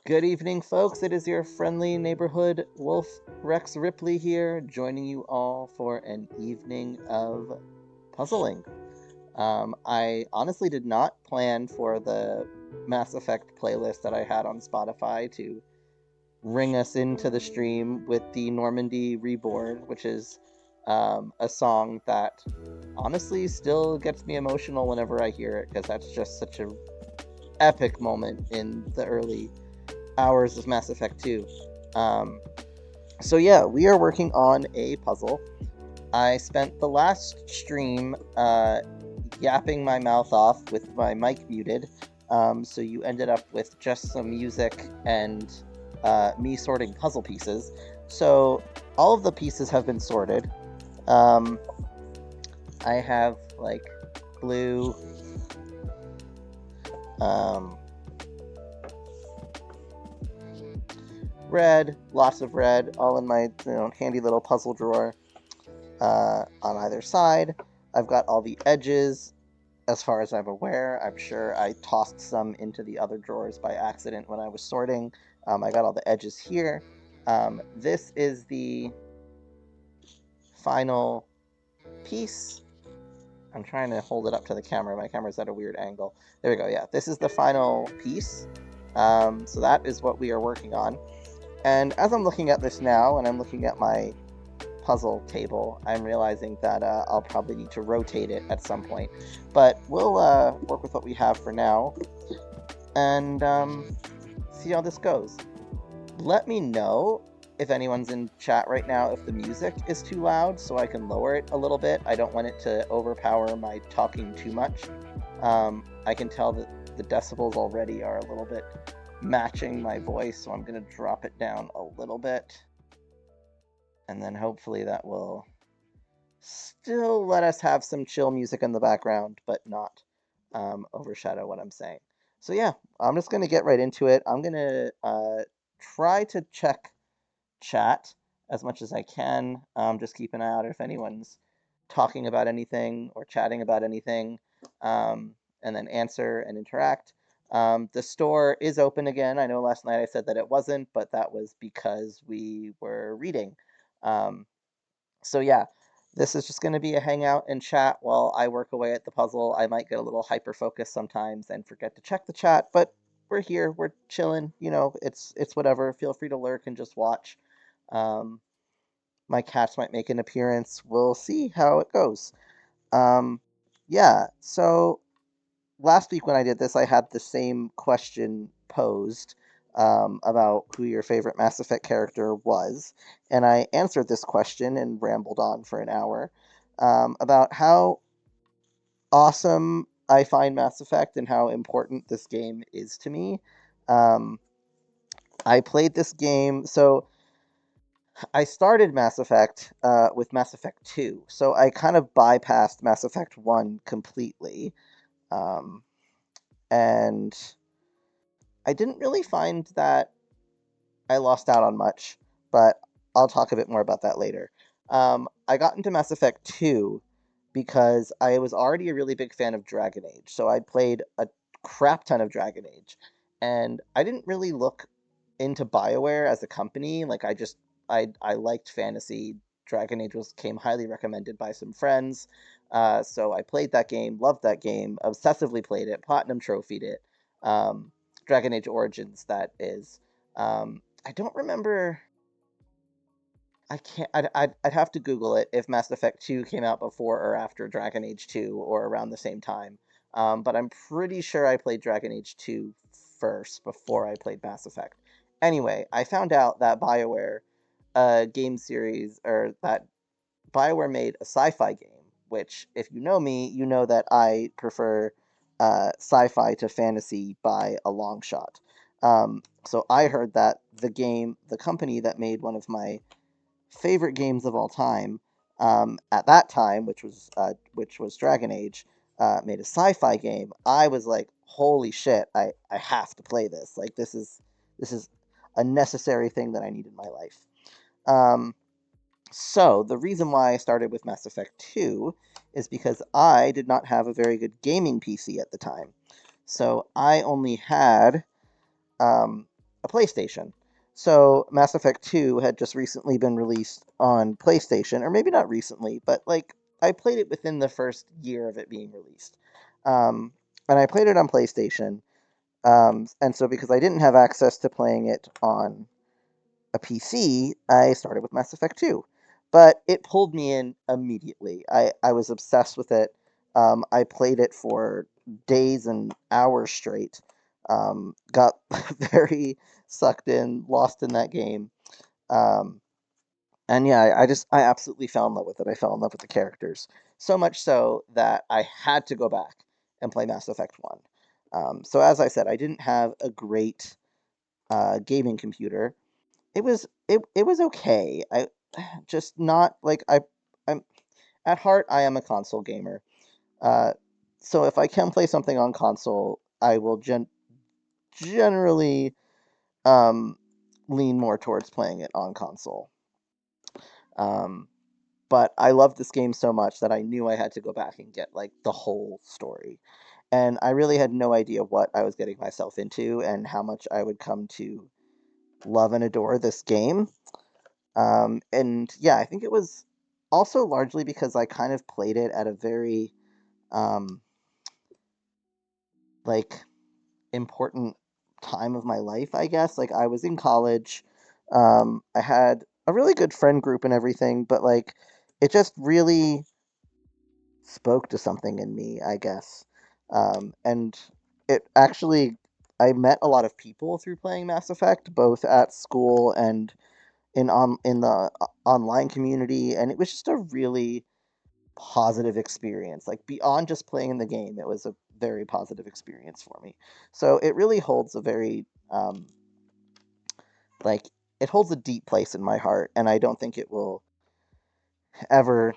Good evening, folks. It is your friendly neighborhood wolf, Rex Ripley, here, joining you all for an evening of puzzling. I honestly did not plan for the Mass Effect playlist that I had on Spotify to ring us into the stream with the Normandy Reborn, which is a song that honestly still gets me emotional whenever I hear it, because that's just such a epic moment in the early hours of Mass Effect 2. Um, so yeah, we are working on a puzzle. I spent the last stream yapping my mouth off with my mic muted, so you ended up with just some music and me sorting puzzle pieces. So all of the pieces have been sorted. Um, I have like blue, um, red, lots of red, all in my handy little puzzle drawer. On either side. I've got all the edges, as far as I'm aware. I'm sure I tossed some into the other drawers by accident when I was sorting. I got all the edges here. This is the final piece. I'm trying to hold it up to the camera. My camera's at a weird angle. There we go. Yeah, this is the final piece. So that is what we are working on. And as I'm looking at this now, and I'm looking at my puzzle table, I'm realizing that I'll probably need to rotate it at some point. But we'll work with what we have for now and see how this goes. Let me know if anyone's in chat right now if the music is too loud so I can lower it a little bit. I don't want it to overpower my talking too much. I can tell that the decibels already are a little bit matching my voice, so I'm going to drop it down a little bit. And then hopefully that will still let us have some chill music in the background, but not overshadow what I'm saying. So yeah, I'm just gonna get right into it. I'm gonna try to check chat as much as I can. Just keep an eye out if anyone's talking about anything or chatting about anything, and then answer and interact. The store is open again. I know last night I said that it wasn't, but that was because we were reading. Um, so yeah, this is just going to be a hangout and chat while I work away at the puzzle. I might get a little hyper focused sometimes and forget to check the chat, but we're here, we're chilling. It's whatever. Feel free to lurk and just watch. Um, my cats might make an appearance. We'll see how it goes. Um, yeah. So last week when I did this, I had the same question posed about who your favorite Mass Effect character was, and I answered this question and rambled on for an hour about how awesome I find Mass Effect and how important this game is to me. Um, I played this game, so I started Mass Effect with Mass Effect 2, so I kind of bypassed Mass Effect 1 completely. Um, and I didn't really find that I lost out on much, but I'll talk a bit more about that later. I got into Mass Effect 2 because I was already a really big fan of Dragon Age, so I played a crap ton of Dragon Age, and I didn't really look into BioWare as a company. Like I liked fantasy. Dragon Age came highly recommended by some friends, so I played that game, loved that game, obsessively played it, platinum trophied it. Um, Dragon Age Origins, that is. I don't remember. I can't. I'd have to Google it if Mass Effect 2 came out before or after Dragon Age 2 or around the same time. But I'm pretty sure I played Dragon Age 2 first before I played Mass Effect. Anyway, I found out that BioWare game series, or that BioWare made a sci-fi game, which, if you know me, you know that I prefer sci-fi to fantasy by a long shot. So I heard that the company that made one of my favorite games of all time, at that time, which was Dragon Age, made a sci-fi game. I was like, holy shit! I have to play this. Like this is a necessary thing that I need in my life. Um, so, the reason why I started with Mass Effect 2 is because I did not have a very good gaming PC at the time. So, I only had um, a PlayStation. So Mass Effect 2 had just recently been released on PlayStation, or maybe not recently, but like I played it within the first year of it being released. Um, and I played it on PlayStation. And so because I didn't have access to playing it on a PC, I started with Mass Effect 2. But it pulled me in immediately. I was obsessed with it. I played it for days and hours straight. Got very sucked in, lost in that game. Um, and yeah, I absolutely fell in love with it. I fell in love with the characters. So much so that I had to go back and play Mass Effect 1. So as I said, I didn't have a great gaming computer. It was okay. I just not like I'm at heart I am a console gamer. Uh, so if I can play something on console, I will generally um, lean more towards playing it on console. Um, but I loved this game so much that I knew I had to go back and get like the whole story. And I really had no idea what I was getting myself into and how much I would come to love and adore this game. And yeah, I think it was also largely because I kind of played it at a very um, like important time of my life, I guess. Like I was in college. I had a really good friend group and everything, but like it just really spoke to something in me, I guess. And it actually, I met a lot of people through playing Mass Effect, both at school and in the online community, and it was just a really positive experience. Like beyond just playing in the game, it was a very positive experience for me. So it really holds a very like it holds a deep place in my heart, and I don't think it will ever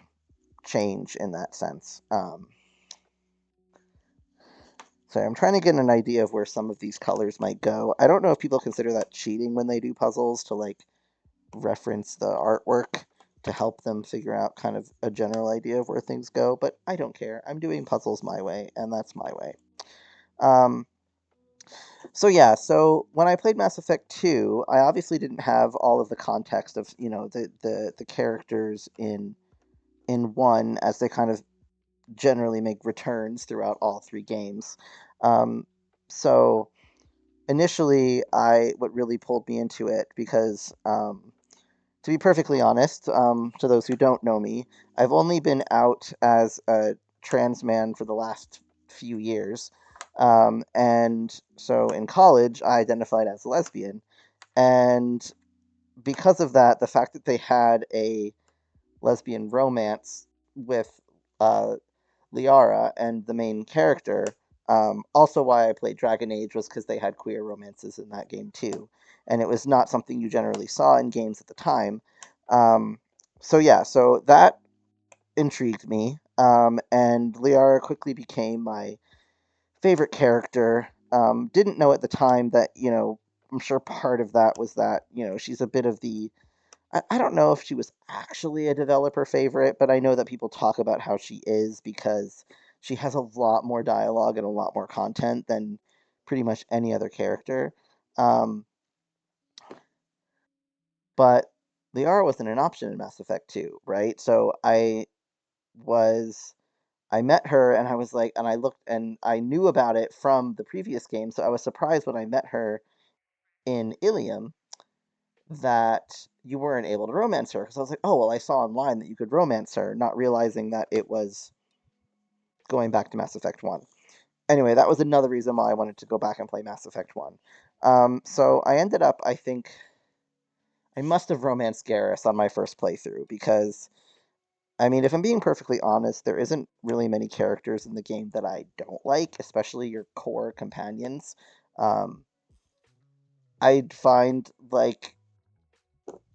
change in that sense. So I'm trying to get an idea of where some of these colors might go. I don't know if people consider that cheating when they do puzzles to like reference the artwork to help them figure out kind of a general idea of where things go, but I don't care. I'm doing puzzles my way, and that's my way. Um, so yeah, so when I played Mass Effect 2, I obviously didn't have all of the context of, the characters in 1 as they kind of generally make returns throughout all 3 games. Um, so initially, what really pulled me into it because to be perfectly honest, to those who don't know me, I've only been out as a trans man for the last few years. And so in college, I identified as lesbian. And because of that, the fact that they had a lesbian romance with uh, Liara and the main character. Also, why I played Dragon Age was because they had queer romances in that game too, and it was not something you generally saw in games at the time. Um, so yeah, so that intrigued me, and Liara quickly became my favorite character. Didn't know at the time that I'm sure part of that was that she's a bit of the I don't know if she was actually a developer favorite, but I know that people talk about how she is because she has a lot more dialogue and a lot more content than pretty much any other character. Um, but Liara wasn't an option in Mass Effect 2, right? So was I met her and I was like, and I looked and I knew about it from the previous game, so I was surprised when I met her in Ilium that you weren't able to romance her because I was like, oh well, I saw online that you could romance her, not realizing that it was going back to Mass Effect 1. Anyway, that was another reason why I wanted to go back and play Mass Effect 1. So I ended up, I think, I must have romanced Garrus on my first playthrough because, I mean, if I'm being perfectly honest, there isn't really many characters in the game that I don't like, especially your core companions. Um, I'd find, like,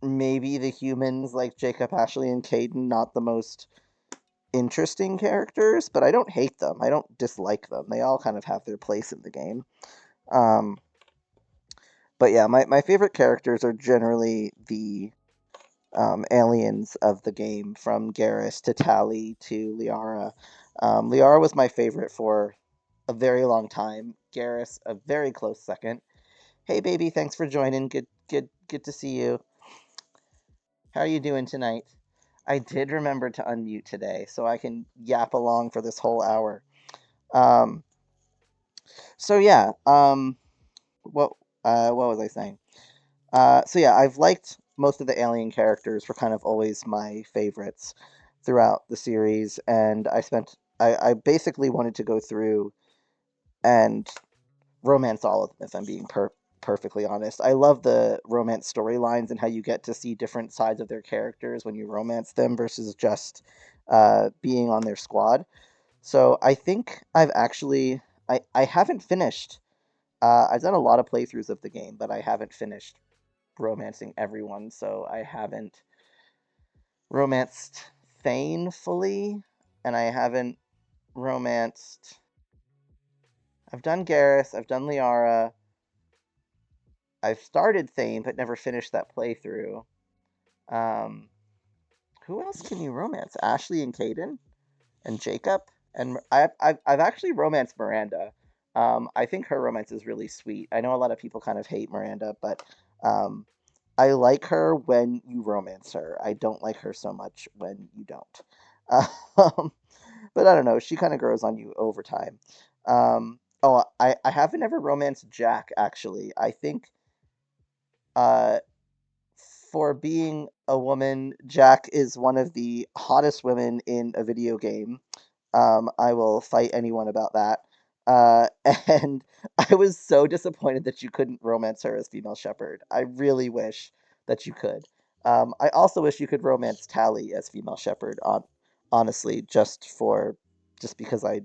maybe the humans like Jacob, Ashley, and Caden not the most interesting characters, but I don't hate them. I don't dislike them. They all kind of have their place in the game. Um, but yeah, my favorite characters are generally the aliens of the game, from Garrus to Tali to Liara. Liara was my favorite for a very long time. Garrus, a very close second. Hey, baby, thanks for joining. Good to see you. How are you doing tonight? I did remember to unmute today, so I can yap along for this whole hour. Um, so yeah, what what was I saying? So yeah, I've liked most of the alien characters. Were kind of always my favorites throughout the series, and I basically wanted to go through and romance all of them. If I'm being perfectly honest, I love the romance storylines and how you get to see different sides of their characters when you romance them versus just being on their squad. So I think I haven't finished. I've done a lot of playthroughs of the game, but I haven't finished romancing everyone. So I haven't romanced Thane fully, and I haven't romanced. I've done Garrus, I've done Liara, I've started Thane, but never finished that playthrough. Um, who else can you romance? Ashley and Caden and Jacob, and I've actually romanced Miranda. I think her romance is really sweet. I know a lot of people kind of hate Miranda, but um, I like her when you romance her. I don't like her so much when you don't. Um, but I don't know. She kind of grows on you over time. I haven't ever romanced Jack actually. I think uh, for being a woman, Jack is one of the hottest women in a video game. I will fight anyone about that. And I was so disappointed that you couldn't romance her as female shepherd. I really wish that you could. I also wish you could romance Tally as female shepherd. Honestly, just because I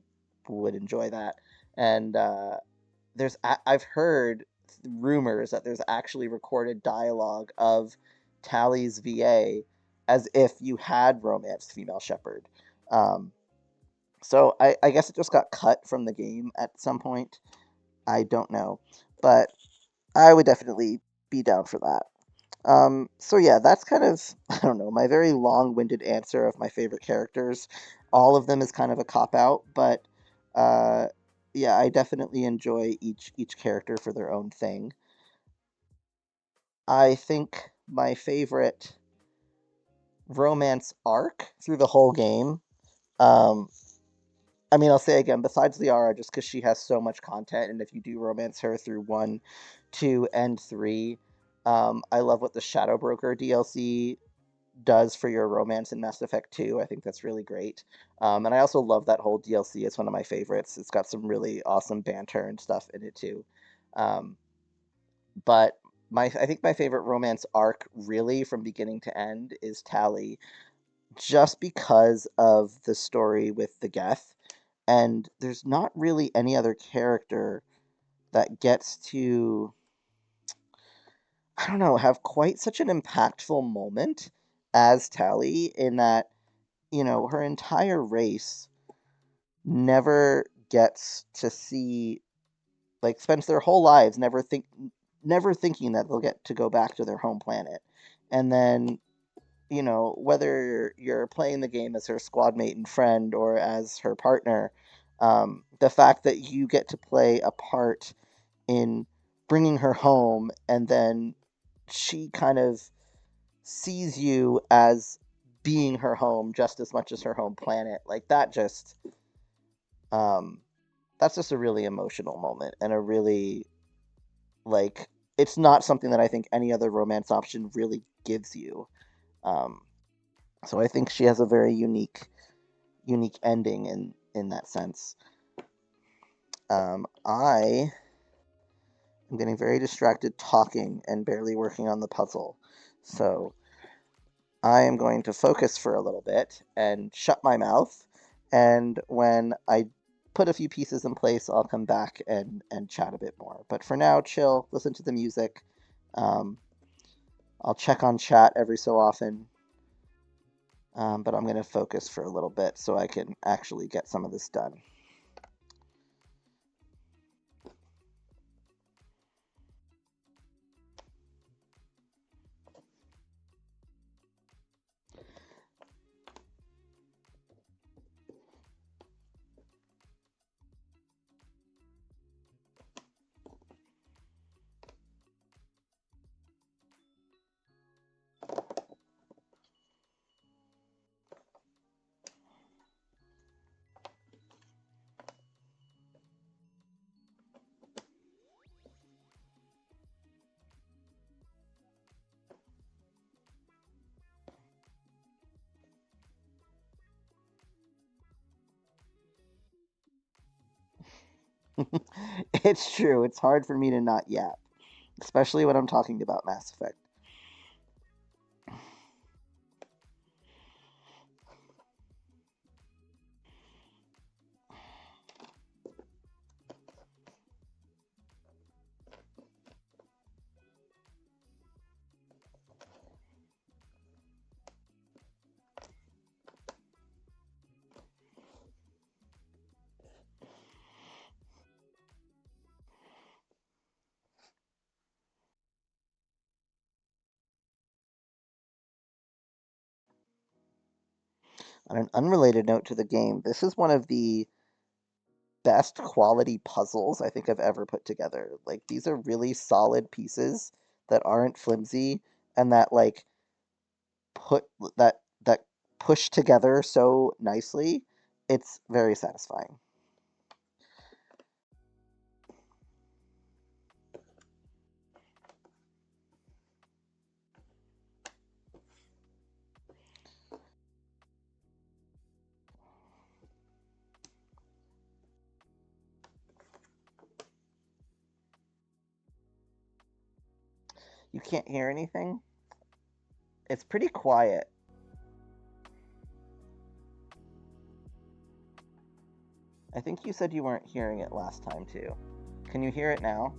would enjoy that. And I've heard rumors that there's actually recorded dialogue of Tally's VA as if you had romanced female shepherd. Um, so I guess it just got cut from the game at some point. I don't know, but I would definitely be down for that. So yeah, that's kind of I don't know my very long-winded answer of my favorite characters. All of them is kind of a cop out, but uh, yeah, I definitely enjoy each character for their own thing. I think my favorite romance arc through the whole game. Um, I mean, I'll say again, besides Liara, just because she has so much content, and if you do romance her through 1, 2, and 3, I love what the Shadow Broker DLC does for your romance in Mass Effect 2. I think that's really great. And I also love that whole DLC. It's one of my favorites. It's got some really awesome banter and stuff in it too. Um, but I think my favorite romance arc, really from beginning to end, is Tally, just because of the story with the Geth. And there's not really any other character that gets to, I don't know, have quite such an impactful moment as Tally, in that, her entire race never gets to see, like, spends their whole lives never thinking that they'll get to go back to their home planet. And then, whether you're playing the game as her squad mate and friend or as her partner, the fact that you get to play a part in bringing her home, and then she kind of sees you as being her home just as much as her home planet, like um that's just a really emotional moment, and a really, like, it's not something that I think any other romance option really gives you. um so I think she has a very unique ending in that sense. I am getting very distracted talking and barely working on the puzzle, so I am going to focus for a little bit and shut my mouth. And when I put a few pieces in place, I'll come back and chat a bit more. But for now, chill, listen to the music. Um, I'll check on chat every so often. But I'm going to focus for a little bit so I can actually get some of this done. It's true. It's hard for me to not yap, especially when I'm talking about Mass Effect. On an unrelated note to the game, this is one of the best quality puzzles I think I've ever put together. Like, these are really solid pieces that aren't flimsy and that put that push together so nicely. It's very satisfying. You can't hear anything? It's pretty quiet. I think you said you weren't hearing it last time too. Can you hear it now?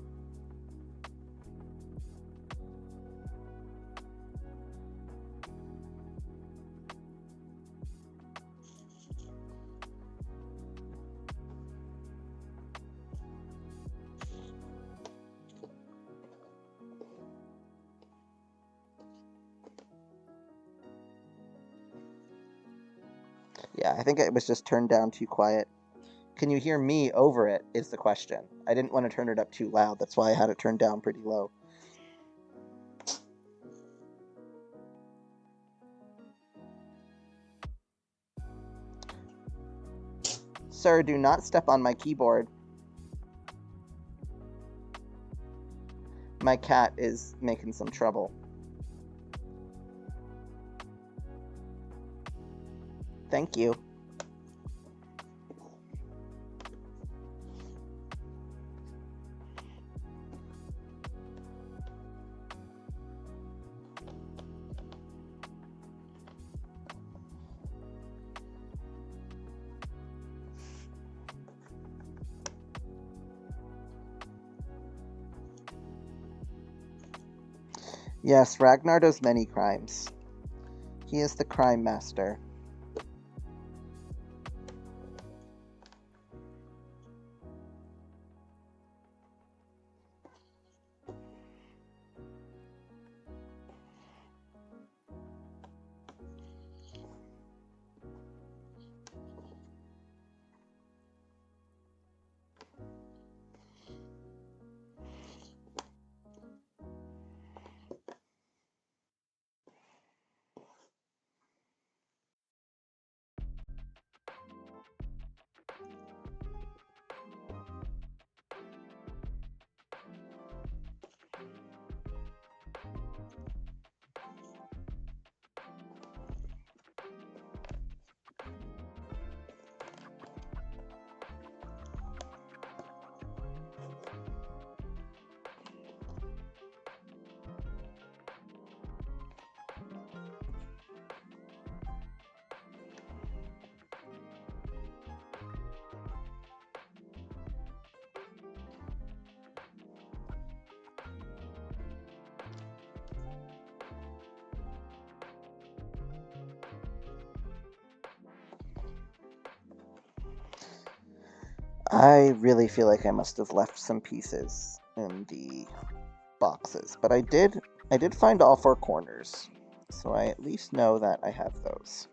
Yeah, I think it was just turned down too quiet. Can you hear me over it is the question. I didn't want to turn it up too loud. That's why I had it turned down pretty low. Sir, do not step on my keyboard. My cat is making some trouble. Thank you. Yes, Ragnar does many crimes. He is the crime master. I really feel like I must have left some pieces in the boxes, but I did find all four corners, so I at least know that I have those.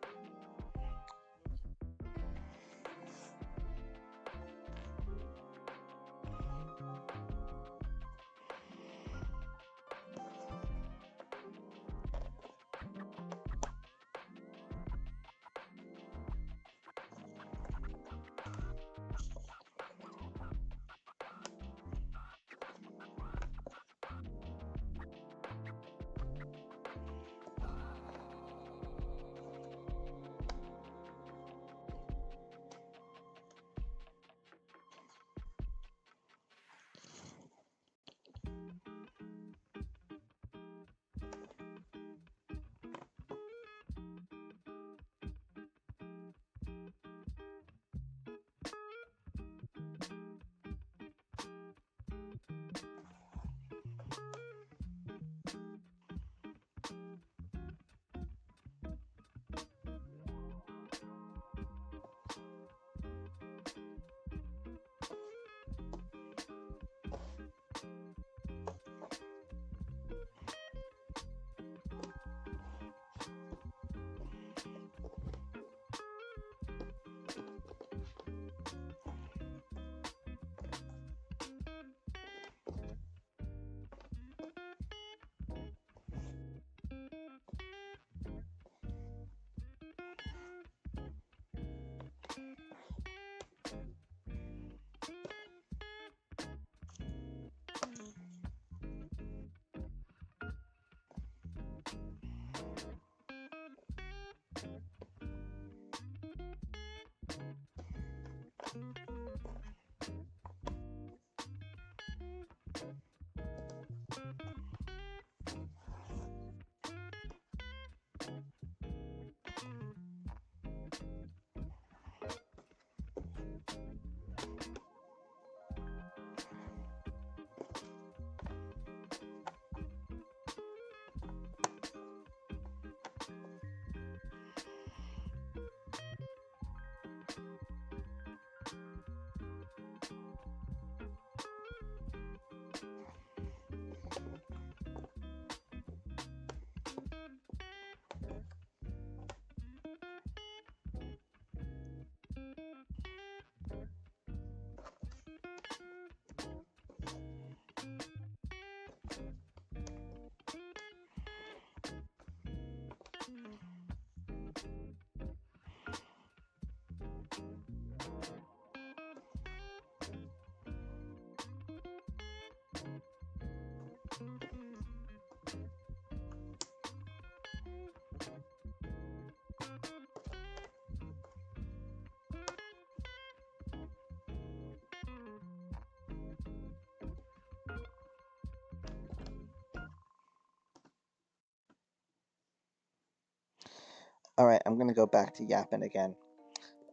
All right, I'm gonna go back to yapping again.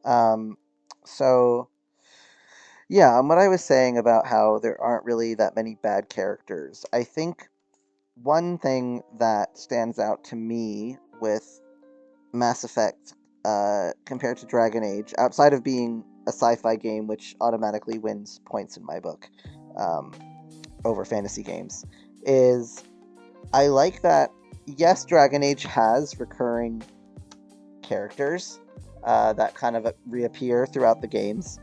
Um, so yeah, what I was saying about how there aren't really that many bad characters. I think one thing that stands out to me with Mass Effect compared to Dragon Age, outside of being a sci-fi game, which automatically wins points in my book um, over fantasy games, is I like that. Yes, Dragon Age has recurring characters that kind of reappear throughout the games,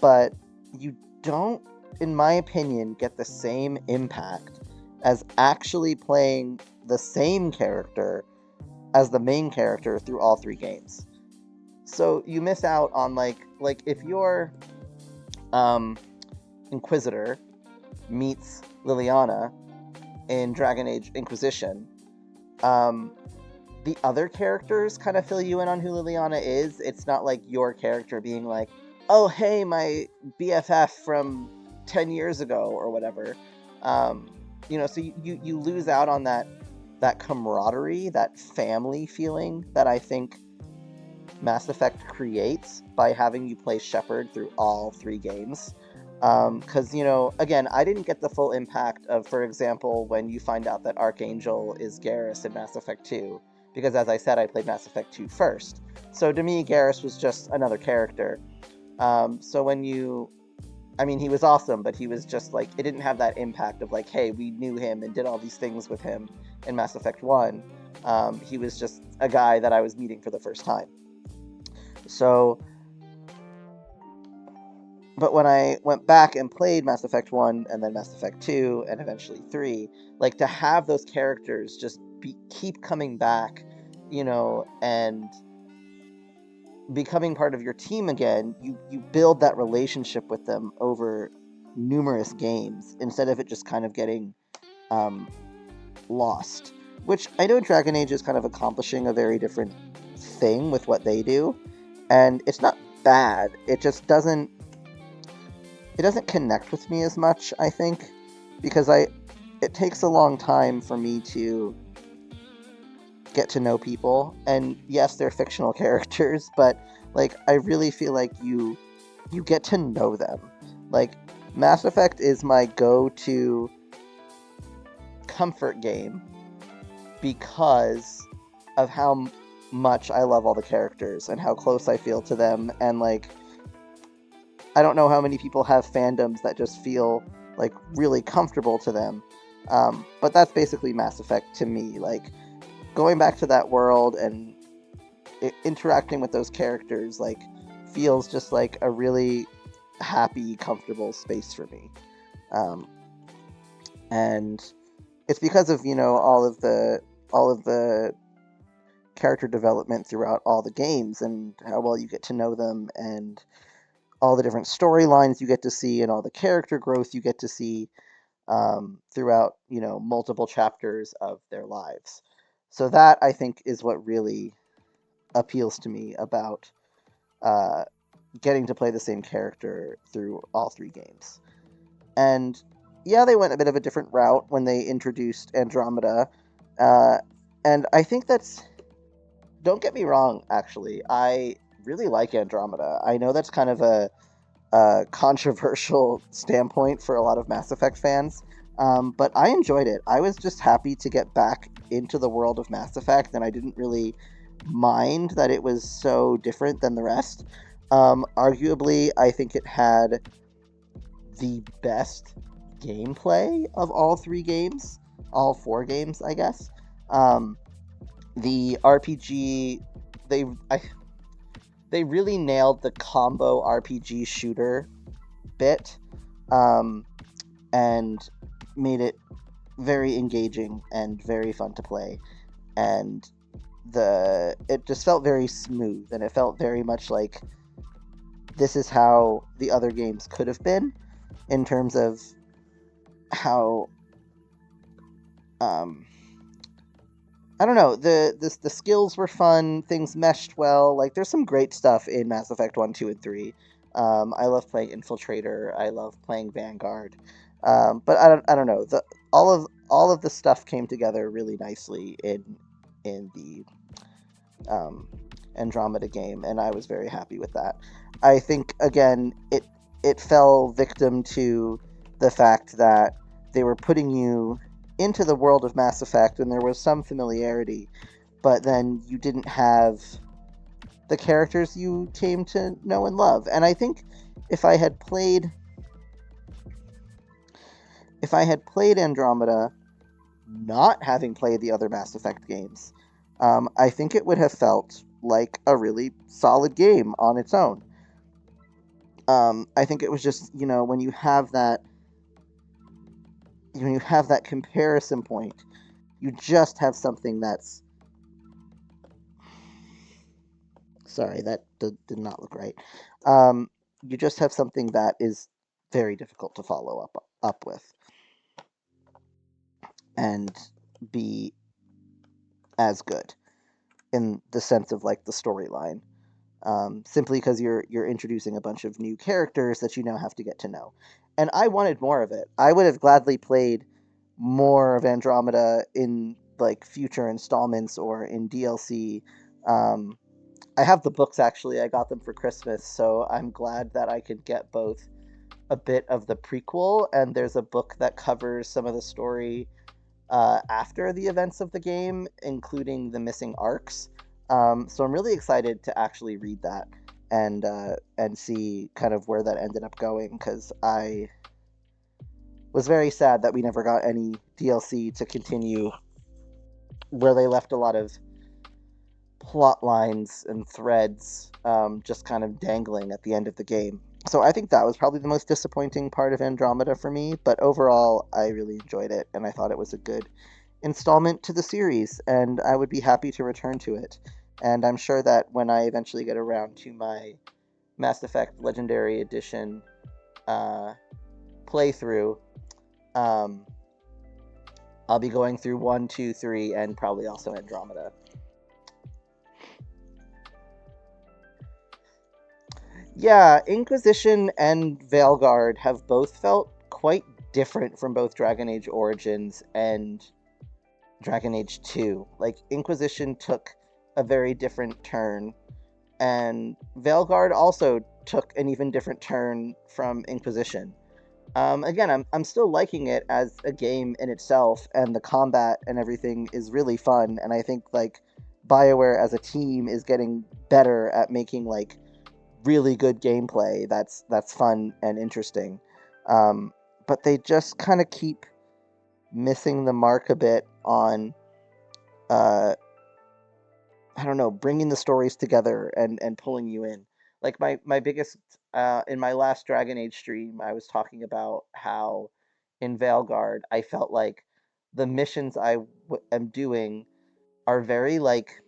but you don't, in my opinion, get the same impact as actually playing the same character as the main character through all three games. So you miss out on like if your Inquisitor meets Liliana in Dragon Age Inquisition, the other characters kind of fill you in on who Liliana is. It's not like your character being like, oh, hey, my BFF from 10 years ago or whatever. So you lose out on that camaraderie, that family feeling that I think Mass Effect creates by having you play Shepard through all three games. Because, again, I didn't get the full impact of, for example, when you find out that Archangel is Garrus in Mass Effect 2. Because, as I said, I played Mass Effect 2 first. So to me, Garrus was just another character. So when he was awesome, but he was just like, it didn't have that impact of like, hey, we knew him and did all these things with him in Mass Effect 1. He was just a guy that I was meeting for the first time. So, but when I went back and played Mass Effect 1 and then Mass Effect 2 and eventually 3, like to have those characters just keep coming back, and becoming part of your team again, you build that relationship with them over numerous games instead of it just kind of getting lost. Which I know Dragon Age is kind of accomplishing a very different thing with what they do, and it's not bad. It just doesn't connect with me as much, I think, because it takes a long time for me to get to know people. And yes, they're fictional characters, but like I really feel like you get to know them. Like Mass Effect is my go-to comfort game because of how much I love all the characters and how close I feel to them. And like, I don't know how many people have fandoms that just feel like really comfortable to them. But that's basically Mass Effect to me. Like going back to that world and interacting with those characters like feels just like a really happy, comfortable space for me. And it's because of, all of the character development throughout all the games and how well you get to know them and all the different storylines you get to see and all the character growth you get to see throughout, multiple chapters of their lives. So that, I think, is what really appeals to me about getting to play the same character through all three games. And yeah, they went a bit of a different route when they introduced Andromeda. And I think that's... Don't get me wrong, actually. I really like Andromeda. I know that's kind of a controversial standpoint for a lot of Mass Effect fans, but I enjoyed it. I was just happy to get back into the world of Mass Effect, and I didn't really mind that it was so different than the rest. Arguably, I think it had the best gameplay of all three games. All four games, I guess. The RPG, they really nailed the combo RPG shooter bit, and made it very engaging and very fun to play. And it just felt very smooth, and it felt very much like this is how the other games could have been in terms of how I don't know, the skills were fun, things meshed well. Like there's some great stuff in Mass Effect 1, 2, and 3. I love playing Infiltrator. I love playing Vanguard. But I don't know. All of the stuff came together really nicely in the Andromeda game, and I was very happy with that. I think again it fell victim to the fact that they were putting you into the world of Mass Effect, and there was some familiarity, but then you didn't have the characters you came to know and love. And I think if I had played Andromeda, not having played the other Mass Effect games, I think it would have felt like a really solid game on its own. I think it was just, when you have that comparison point, you just have something that's... Sorry, that did not look right. You just have something that is very difficult to follow up with and be as good in the sense of like the storyline. Simply because you're introducing a bunch of new characters that you now have to get to know. And I wanted more of it. I would have gladly played more of Andromeda in like future installments or in DLC. I have the books actually. I got them for Christmas, so I'm glad that I could get both a bit of the prequel, and there's a book that covers some of the story after the events of the game, including the missing arcs. So I'm really excited to actually read that and see kind of where that ended up going, because I was very sad that we never got any DLC to continue where they left a lot of plot lines and threads just kind of dangling at the end of the game. So I think that was probably the most disappointing part of Andromeda for me, but overall I really enjoyed it, and I thought it was a good installment to the series, and I would be happy to return to it. And I'm sure that when I eventually get around to my Mass Effect Legendary Edition playthrough, I'll be going through 1, 2, 3, and probably also Andromeda. Yeah, Inquisition and Veilguard have both felt quite different from both Dragon Age Origins and Dragon Age 2. Like, Inquisition took a very different turn, and Veilguard also took an even different turn from Inquisition. Again, I'm still liking it as a game in itself, and the combat and everything is really fun, and I think, like, BioWare as a team is getting better at making, like, really good gameplay that's fun and interesting. But they just kind of keep missing the mark a bit on I don't know, bringing the stories together and pulling you in. Like my biggest in my last Dragon Age stream, I was talking about how in Veilguard I felt like the missions am doing are very like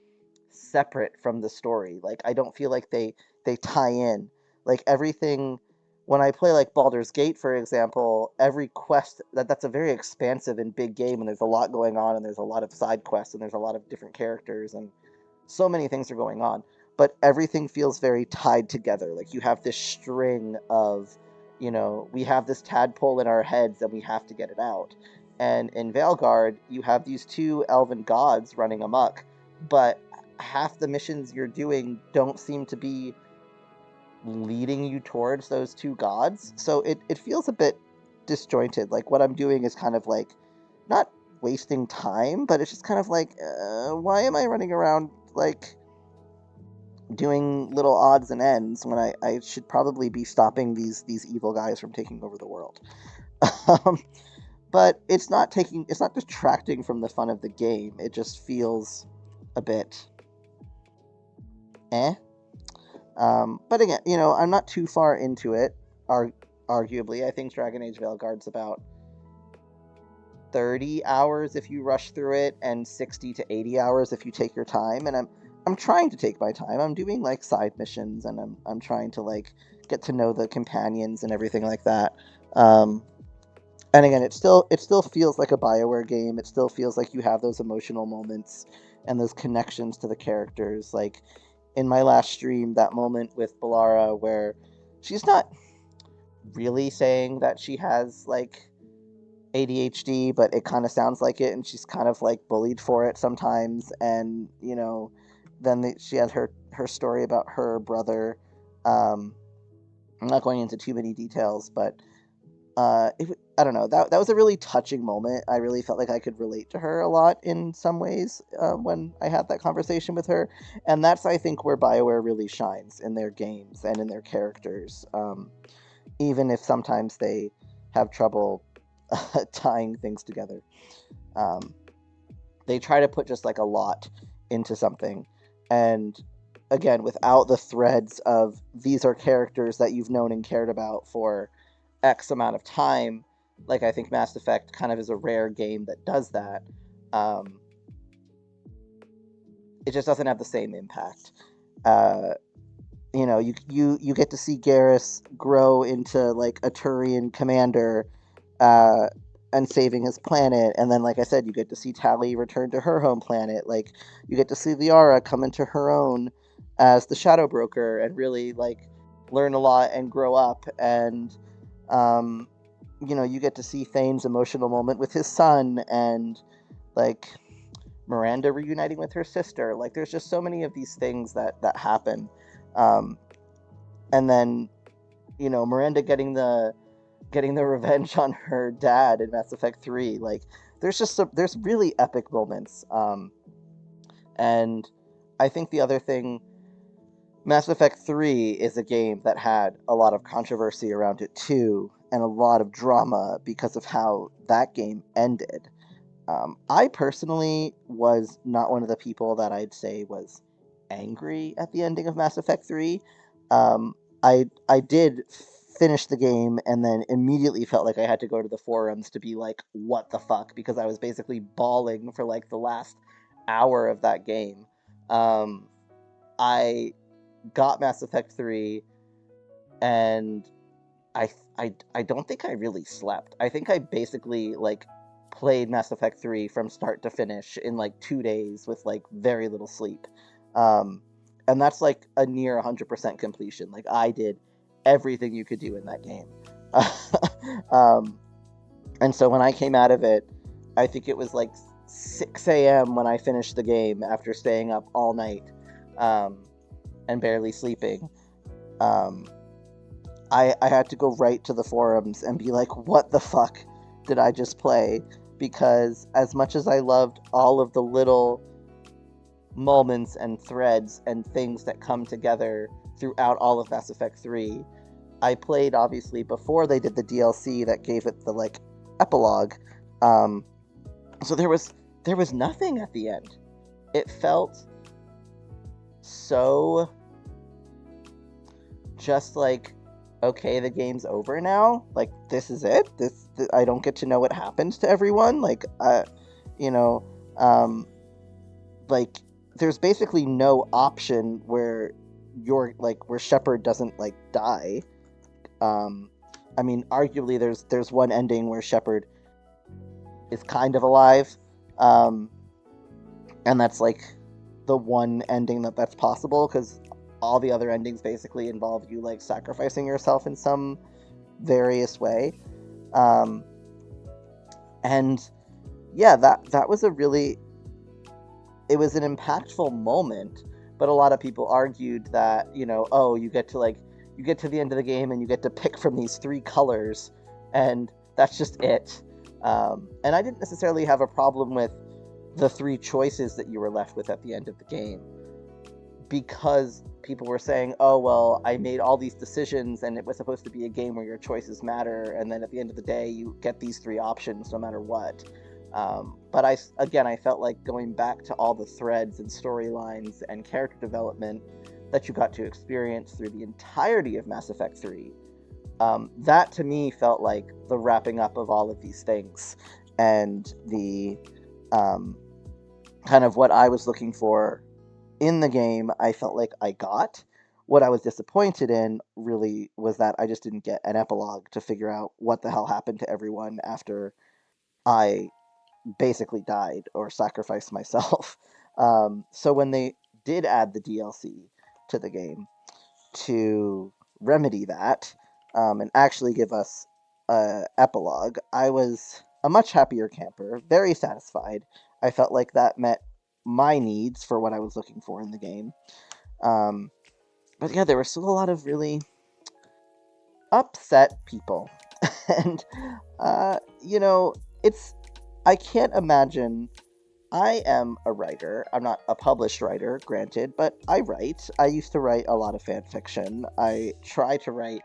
separate from the story. Like I don't feel like they tie in. Like everything when I play like Baldur's Gate, for example, every quest that's a very expansive and big game, and there's a lot going on, and there's a lot of side quests, and there's a lot of different characters, and so many things are going on. But everything feels very tied together. Like you have this string of, we have this tadpole in our heads and we have to get it out. And in Veilguard, you have these two elven gods running amok, but half the missions you're doing don't seem to be leading you towards those two gods. So it feels a bit disjointed. Like what I'm doing is kind of like not wasting time, but it's just kind of like, why am I running around like doing little odds and ends when I should probably be stopping these evil guys from taking over the world? But it's not detracting from the fun of the game. It just feels a bit eh. But again, I'm not too far into it. Arguably, I think Dragon Age Veilguard's about 30 hours if you rush through it, and 60 to 80 hours if you take your time. And I'm trying to take my time. I'm doing like side missions, and I'm trying to like get to know the companions and everything like that. And again, it still feels like a BioWare game. It still feels like you have those emotional moments and those connections to the characters. Like in my last stream, that moment with Balara where she's not really saying that she has like ADHD, but it kind of sounds like it, and she's kind of like bullied for it sometimes. And then she had her story about her brother. I'm not going into too many details, but I don't know, that was a really touching moment. I really felt like I could relate to her a lot in some ways when I had that conversation with her, and that's, I think, where BioWare really shines in their games and in their characters. Even if sometimes they have trouble tying things together, they try to put just like a lot into something, and again, without the threads of these are characters that you've known and cared about for X amount of time. Like, I think Mass Effect kind of is a rare game that does that. It just doesn't have the same impact. You get to see Garrus grow into like a Turian commander, and saving his planet, and then, like I said, you get to see Tali return to her home planet. Like, you get to see Liara come into her own as the Shadow Broker and really like learn a lot and grow up. And you get to see Thane's emotional moment with his son, and like Miranda reuniting with her sister. Like, there's just so many of these things that happen. And then Miranda getting the revenge on her dad in Mass Effect 3. Like, there's really epic moments. And I think the other thing, Mass Effect 3 is a game that had a lot of controversy around it too, and a lot of drama because of how that game ended. I personally was not one of the people that I'd say was angry at the ending of Mass Effect 3. I did finish the game and then immediately felt like I had to go to the forums to be like, what the fuck? Because I was basically bawling for like the last hour of that game. I got Mass Effect 3 and I don't think I really slept. I think I basically like played Mass Effect 3 from start to finish in like 2 days with like very little sleep. And that's like a near 100% completion. Like, I did everything you could do in that game. And so when I came out of it, I think it was like 6 a.m. when I finished the game after staying up all night and barely sleeping. I had to go right to the forums and be like, what the fuck did I just play? Because as much as I loved all of the little moments and threads and things that come together throughout all of Mass Effect 3, I played, obviously, before they did the DLC that gave it the, like, epilogue. So there was nothing at the end. It felt so just like, okay, the game's over now. Like, this is it. I don't get to know what happens to everyone. Like, like, there's basically no option where where Shepard doesn't like die. I mean, arguably, there's one ending where Shepard is kind of alive, and that's like the one ending that's possible, because all the other endings basically involve you like sacrificing yourself in some various way. And yeah, that was it was an impactful moment, but a lot of people argued that, oh, you get to the end of the game and you get to pick from these 3 colors, and that's just it. And I didn't necessarily have a problem with the 3 choices that you were left with at the end of the game, because people were saying, oh, well, I made all these decisions and it was supposed to be a game where your choices matter, and then at the end of the day you get these 3 options no matter what. But I felt like going back to all the threads and storylines and character development that you got to experience through the entirety of Mass Effect 3, that to me felt like the wrapping up of all of these things, and the kind of what I was looking for in the game, I felt like I got, what I was disappointed in really was that I just didn't get an epilogue to figure out what the hell happened to everyone after I basically died or sacrificed myself. So when they did add the DLC to the game to remedy that, and actually give us a epilogue, I was a much happier camper, very satisfied. I felt like that met my needs for what I was looking for in the game. Um, but yeah, there were still a lot of really upset people, and it's I can't imagine. I am a writer. I'm not a published writer, granted, but I write. I used to write a lot of fan fiction. I try to write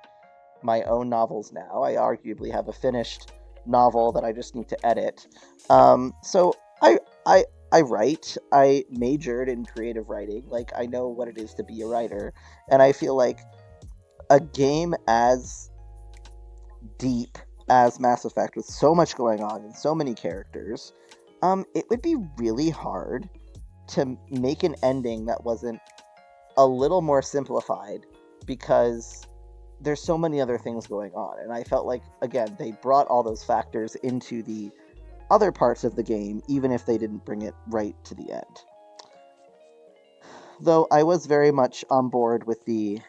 my own novels now. I arguably have a finished novel that I just need to edit. So I write. I majored in creative writing. Like, I know what it is to be a writer, and I feel like a game as deep as Mass Effect, with so much going on and so many characters, it would be really hard to make an ending that wasn't a little more simplified, because there's so many other things going on. And I felt like, again, they brought all those factors into the other parts of the game, even if they didn't bring it right to the end. Though I was very much on board with the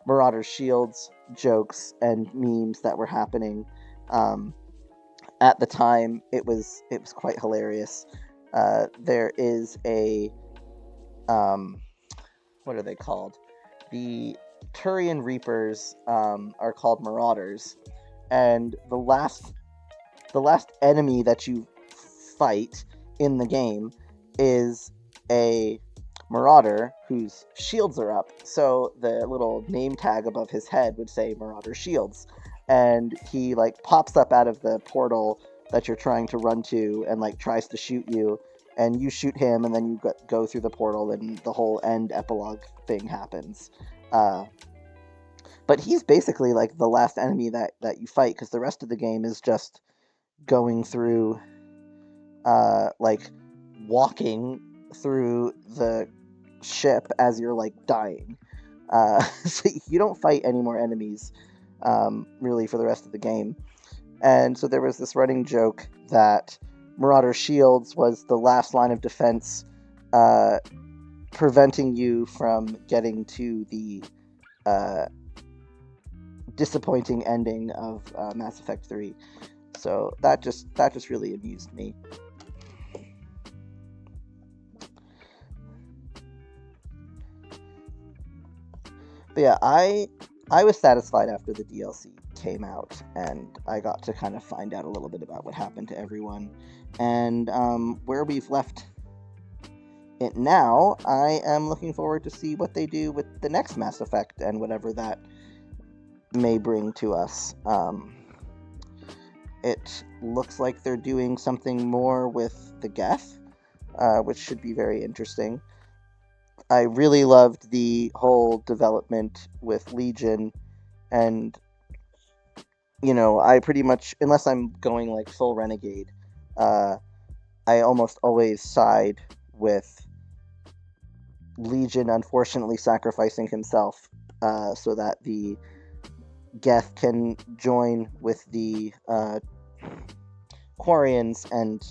Marauder Shields jokes and memes that were happening. At the time, it was quite hilarious. There is a what are they called? The Turian Reapers are called Marauders, and the last enemy that you fight in the game is a Marauder whose shields are up. So the little name tag above his head would say Marauder Shields, and he like pops up out of the portal that you're trying to run to and like tries to shoot you, and you shoot him, and then you go through the portal, and the whole end epilogue thing happens. But he's basically like the last enemy that you fight, because the rest of the game is just going through, like walking through the ship as you're like dying. So you don't fight any more enemies, really, for the rest of the game. And so there was this running joke that Marauder Shields was the last line of defense, preventing you from getting to the disappointing ending of Mass Effect 3. So that just really amused me. But yeah, I was satisfied after the DLC came out, and I got to kind of find out a little bit about what happened to everyone, and where we've left it now. I am looking forward to see what they do with the next Mass Effect and whatever that may bring to us. It looks like they're doing something more with the Geth, which should be very interesting. I really loved the whole development with Legion, and I pretty much, unless I'm going like full renegade, I almost always side with Legion unfortunately sacrificing himself, so that the Geth can join with the Quarians and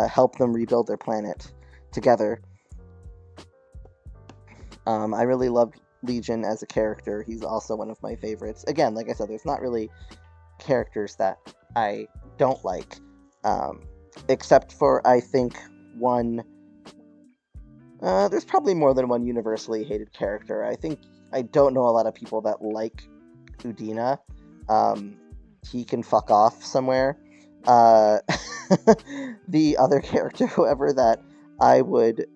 help them rebuild their planet together. I really loved Legion as a character. He's also one of my favorites. Again, like I said, there's not really characters that I don't like, except for, I think, one... there's probably more than one universally hated character. I don't know a lot of people that like Udina. He can fuck off somewhere. The other character, however, that I would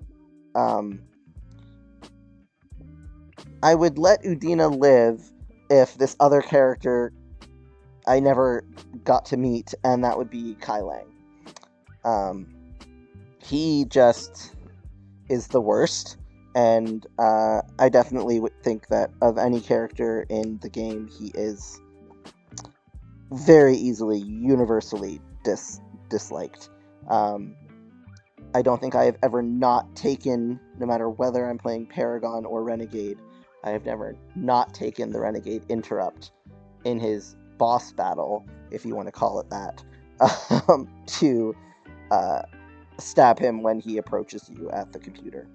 let Udina live if this other character I never got to meet, and that would be Kai Lang. He just is the worst, and I definitely would think that of any character in the game, he is very easily, universally disliked. I don't think I have ever not taken, no matter whether I'm playing Paragon or Renegade, I have never not taken the Renegade interrupt in his boss battle, if you want to call it that, to stab him when he approaches you at the computer,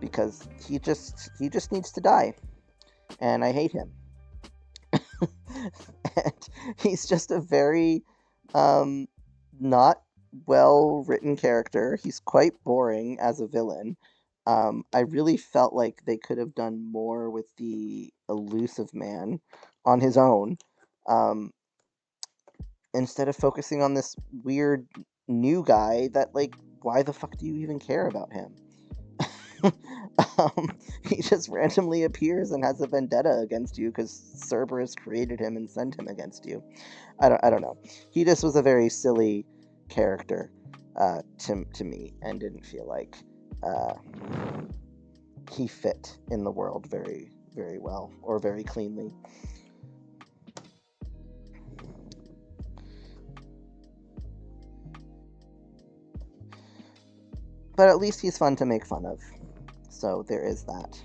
because he just needs to die, and I hate him. And he's just a very not well written character. He's quite boring as a villain. I really felt like they could have done more with the elusive man on his own, um, instead of focusing on this weird new guy that, like, why the fuck do you even care about him? He just randomly appears and has a vendetta against you because Cerberus created him and sent him against you. I don't know. He just was a very silly character to me, and didn't feel like he fit in the world very, very well or very cleanly. But at least he's fun to make fun of. So there is that.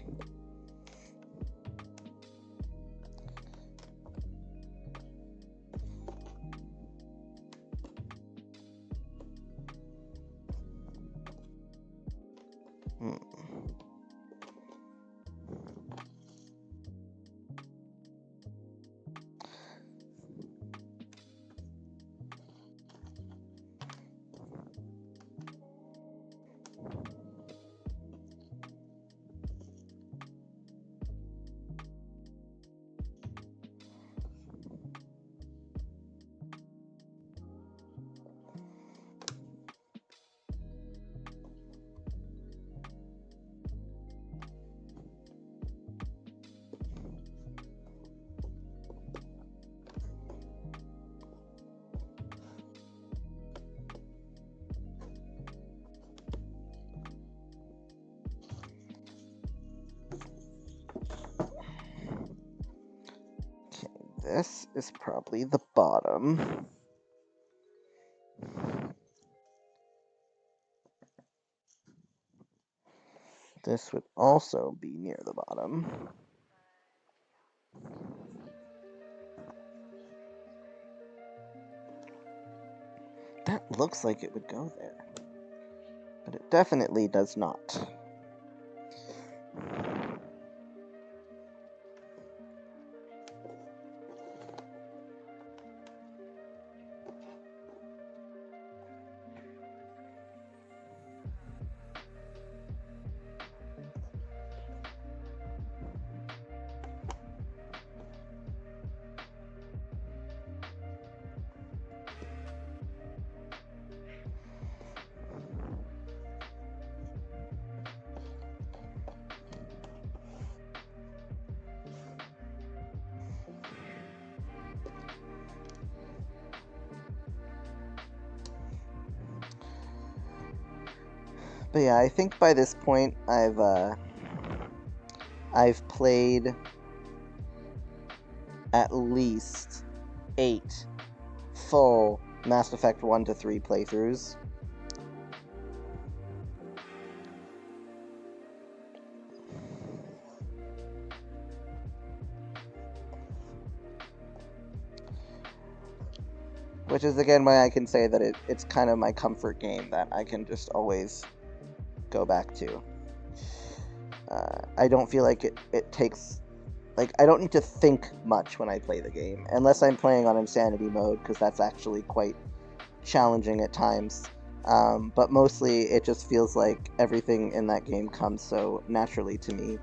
Hmm. This is probably the bottom. This would also be near the bottom. That looks like it would go there, but it definitely does not. But yeah, I think by this point I've played at least 8 full Mass Effect 1 to 3 playthroughs. Which is again why I can say that it's kind of my comfort game that I can just always go back to. I don't feel like it takes, like, I don't need to think much when I play the game, unless I'm playing on Insanity mode, because that's actually quite challenging at times. But mostly it just feels like everything in that game comes so naturally to me.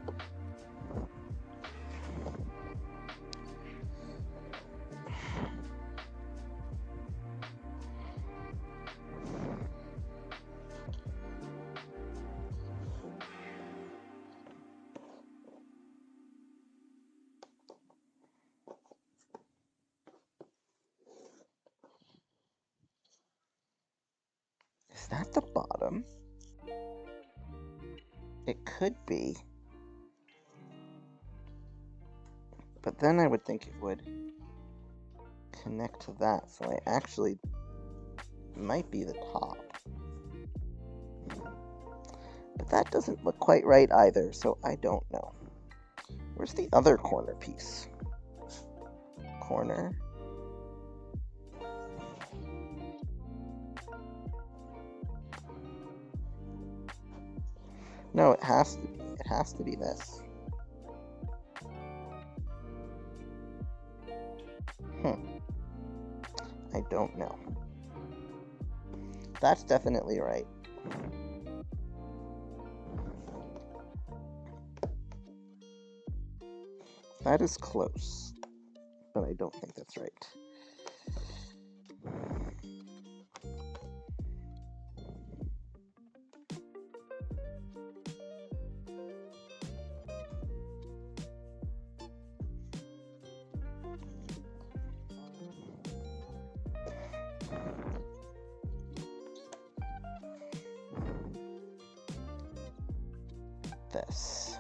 Is that the bottom? It could be. But then I would think it would connect to that, so I actually might be the top. But that doesn't look quite right either, so I don't know. Where's the other corner piece? Corner. No, it has to be. It has to be this. I don't know. That's definitely right. That is close, but I don't think that's right. This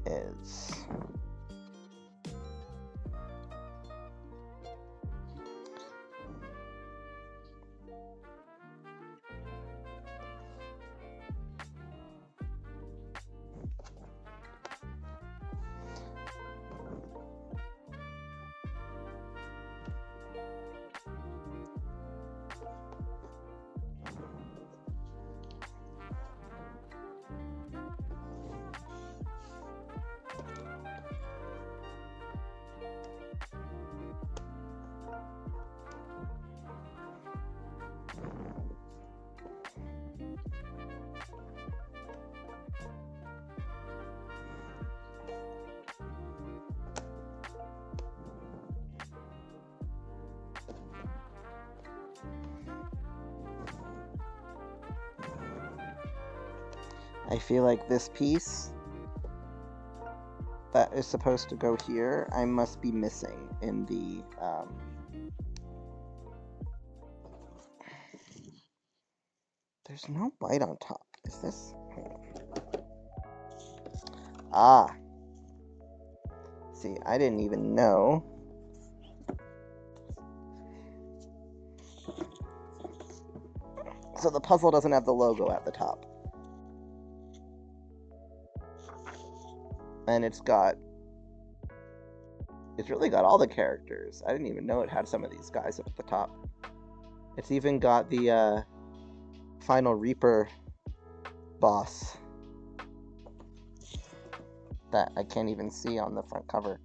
is I feel like this piece that is supposed to go here, I must be missing in the there's no white on top. Is this? Ah. See, I didn't even know. So the puzzle doesn't have the logo at the top. And it's really got all the characters. I didn't even know it had some of these guys up at the top. It's even got the Final Reaper boss that I can't even see on the front cover.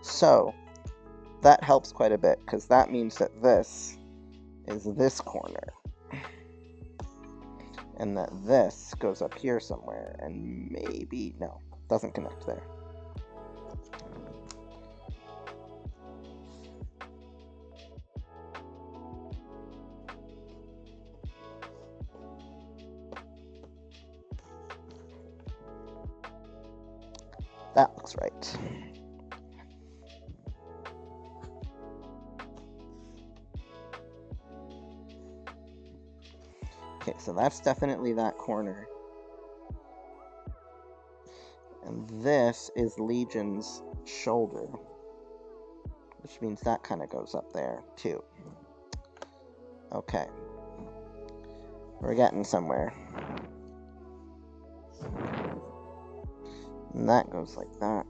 So that helps quite a bit, because that means that this is this corner. And that this goes up here somewhere, and maybe, no, doesn't connect there. That looks right. Okay, so that's definitely that corner. And this is Legion's shoulder, which means that kind of goes up there, too. Okay. We're getting somewhere. And that goes like that.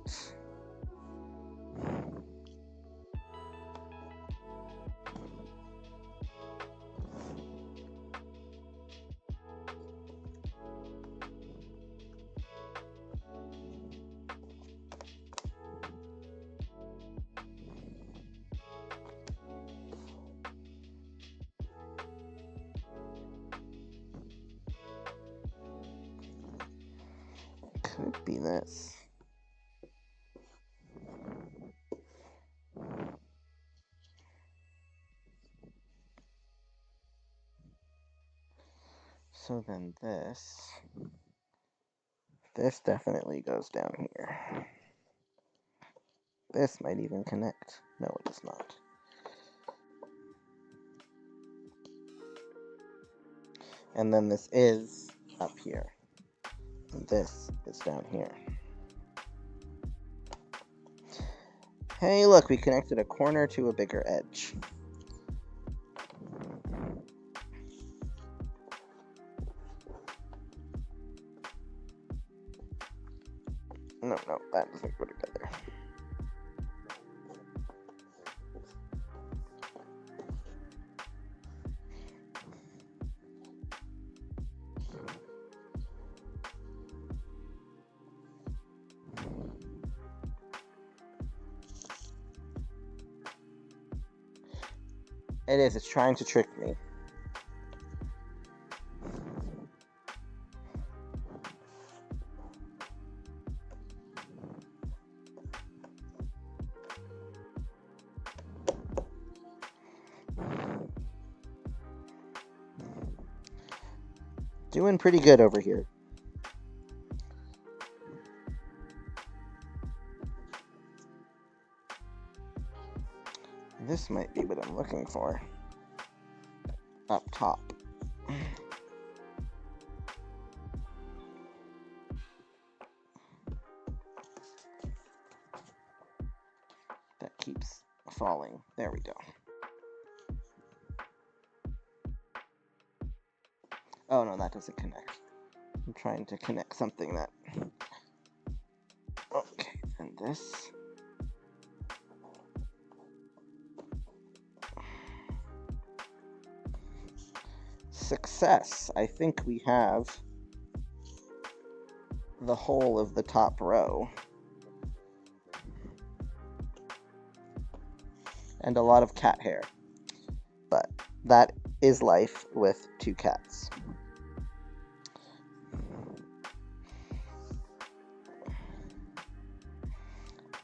Could be this. So then this definitely goes down here. This might even connect. No, it does not. And then this is up here. And this is down here. Hey, look, we connected a corner to a bigger edge. It is. It's trying to trick me. Doing pretty good over here. This might be what I'm looking for. Up top. That keeps falling. There we go. Oh no, that doesn't connect. I'm trying to connect something that... Okay, and this... Success. I think we have the whole of the top row. And a lot of cat hair. But that is life with two cats.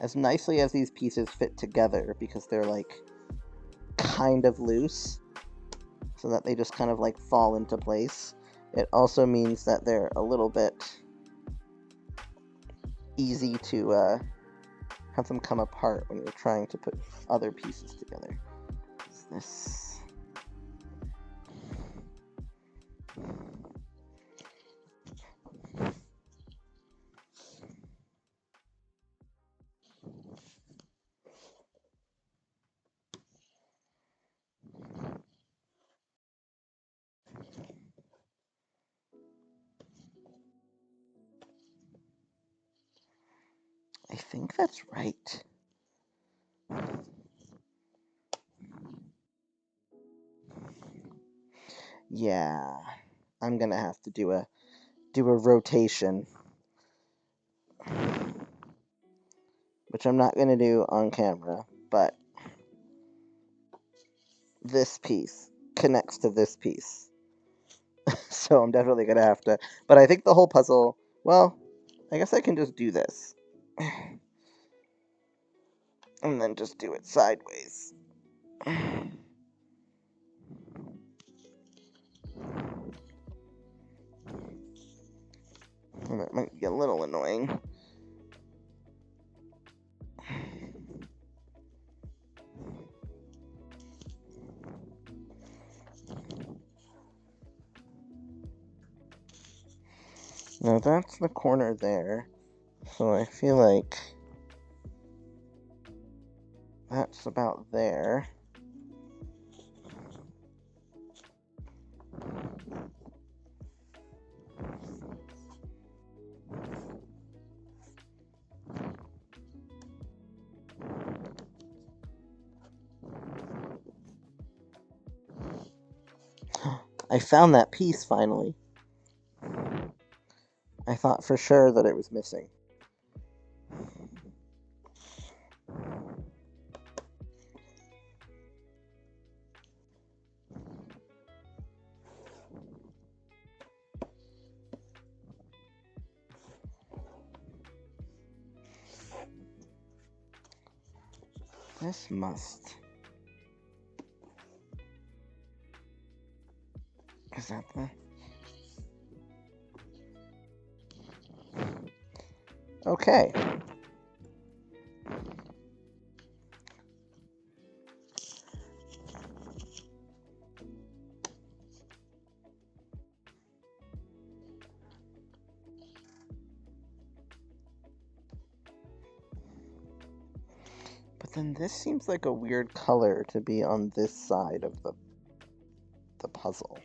As nicely as these pieces fit together, because they're like kind of loose, so that they just kind of like fall into place, it also means that they're a little bit easy to have them come apart when you're trying to put other pieces together. Is this... I think that's right. Yeah, I'm gonna have to do a rotation, which I'm not gonna do on camera, but this piece connects to this piece. So I'm definitely gonna have to, but I think the whole puzzle, well, I guess I can just do this. And then just do it sideways. And that might be a little annoying. Now that's the corner there, so I feel like that's about there. I found that piece finally. I thought for sure that it was missing. This must... Is that the... Okay. But then this seems like a weird color to be on this side of the puzzle.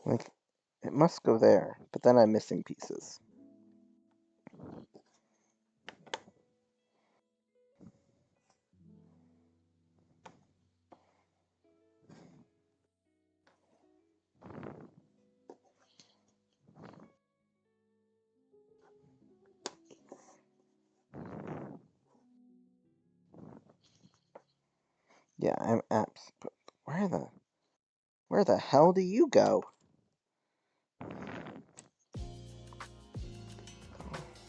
Like, It must go there, but then I'm missing pieces. Yeah, I'm apps. But where the hell do you go?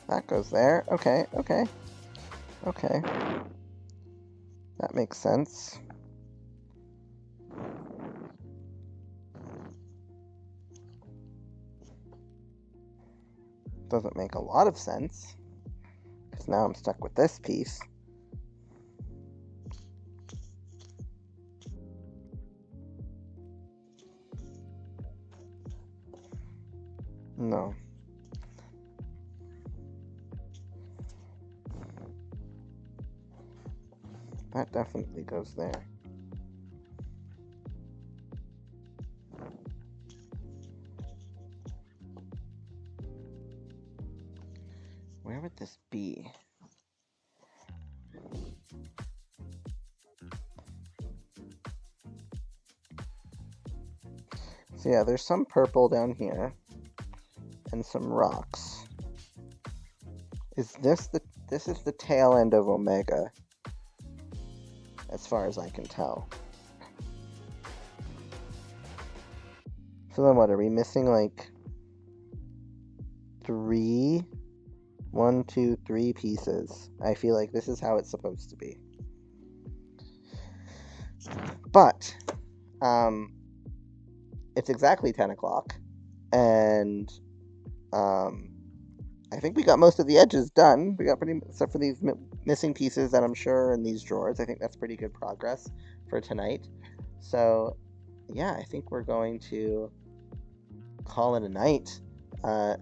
That goes there. Okay, okay, okay. That makes sense. Doesn't make a lot of sense, because now I'm stuck with this piece. No. That definitely goes there. Where would this be? So yeah, there's some purple down here. And some rocks. This is the tail end of Omega, as far as I can tell. So then what, are we missing like 3 pieces? I feel like this is how it's supposed to be. But it's exactly 10 o'clock, and I think we got most of the edges done. We got pretty, except for these missing pieces that I'm sure in these drawers. I think that's pretty good progress for tonight. So yeah, I think we're going to call it a night.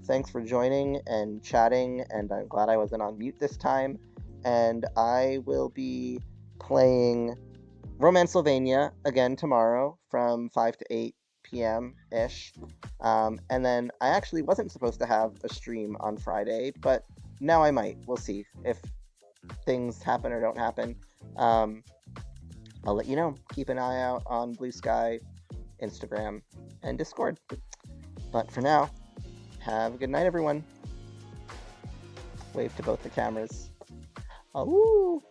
Thanks for joining and chatting, and I'm glad I wasn't on mute this time. And I will be playing Romancylvania again tomorrow from 5 to 8 p.m.-ish. And then I actually wasn't supposed to have a stream on Friday, but now I might. We'll see if things happen or don't happen. I'll let you know. Keep an eye out on Blue Sky, Instagram, and Discord. But for now, have a good night, everyone. Wave to both the cameras. Oh.